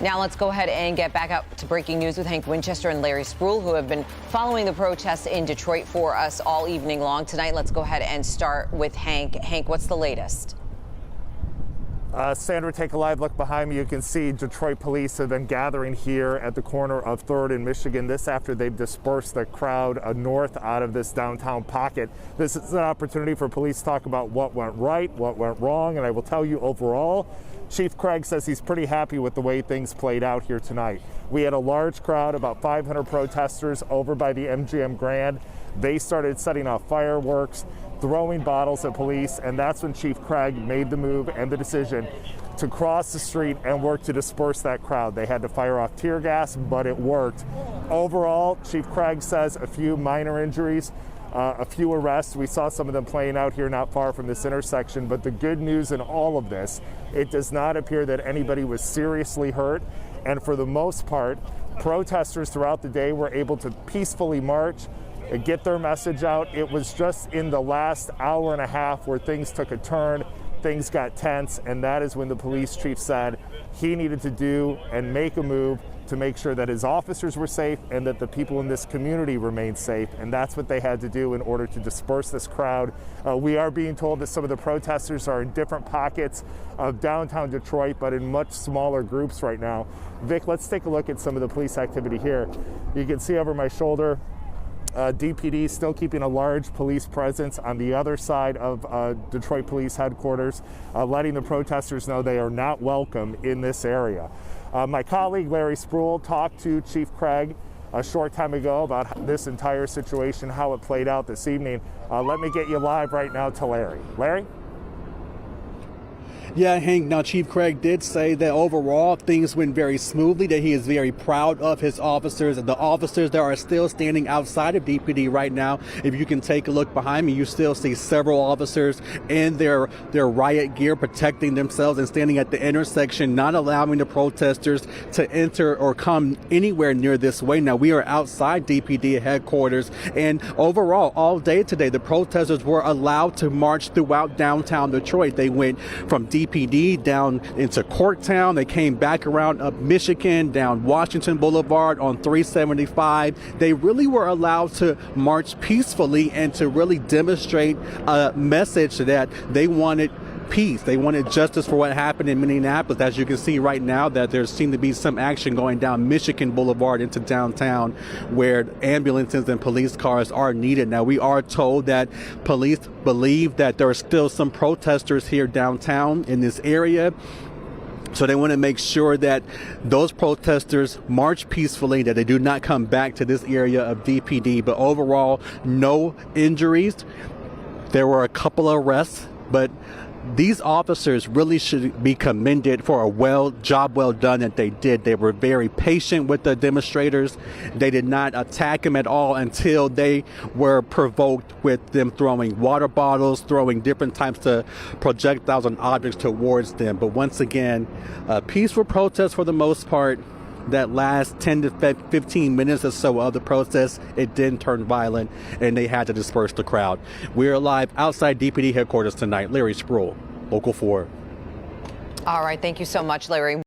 Now let's go ahead and get back up to breaking news with Hank Winchester and Larry Spruill, who have been following the protests in Detroit for us all evening long. Tonight, let's go ahead and start with Hank. Hank, what's the latest? Sandra, take a live look behind me. You can see Detroit police have been gathering here at the corner of 3rd and Michigan. This after they've dispersed the crowd north out of this downtown pocket. This is an opportunity for police to talk about what went right, what went wrong, and I will tell you overall, Chief Craig says he's pretty happy with the way things played out here tonight. We had a large crowd, about 500 protesters over by the MGM Grand. They started setting off fireworks, throwing bottles at police, and that's when Chief Craig made the move and the decision to cross the street and work to disperse that crowd. They had to fire off tear gas, but it worked. Overall, Chief Craig says a few minor injuries, a few arrests. We saw some of them playing out here not far from this intersection, but the good news in all of this, it does not appear that anybody was seriously hurt, and for the most part, protesters throughout the day were able to peacefully march, get their message out. It was just in the last hour and a half where things took a turn, things got tense, and that is when the police chief said he needed to do and make a move to make sure that his officers were safe and that the people in this community remained safe, and that's what they had to do in order to disperse this crowd. We are being told that some of the protesters are in different pockets of downtown Detroit, but in much smaller groups right now. Vic, let's take a look at some of the police activity here. You can see over my shoulder, DPD still keeping a large police presence on the other side of Detroit Police Headquarters, letting the protesters know they are not welcome in this area. My colleague Larry Spruill talked to Chief Craig a short time ago about this entire situation, how it played out this evening. Let me get you live right now to Larry. Larry? Yeah, Hank, now Chief Craig did say that overall things went very smoothly, that he is very proud of his officers and the officers that are still standing outside of DPD right now. If you can take a look behind me, you still see several officers in their riot gear protecting themselves and standing at the intersection, not allowing the protesters to enter or come anywhere near this way. Now, we are outside DPD headquarters, and overall, all day today, the protesters were allowed to march throughout downtown Detroit. They went from DPD down into Corktown. They came back around up Michigan, down Washington Boulevard on 375. They really were allowed to march peacefully and to really demonstrate a message that they wanted peace. They wanted justice for what happened in Minneapolis. As you can see right now, that there seemed to be some action going down Michigan Boulevard into downtown, where ambulances and police cars are needed. Now, we are told that police believe that there are still some protesters here downtown in this area. So they want to make sure that those protesters march peacefully, that they do not come back to this area of DPD. But overall, no injuries. There were a couple of arrests, but these officers really should be commended for a job well done that they did. They were very patient with the demonstrators. They did not attack them at all until they were provoked with them throwing water bottles, throwing different types of projectiles and objects towards them. But once again, peaceful protest for the most part. That last 10 to 15 minutes or so of the protest, it didn't turn violent, and they had to disperse the crowd. We're live outside DPD headquarters tonight. Larry Spruill, Local 4. All right. Thank you so much, Larry.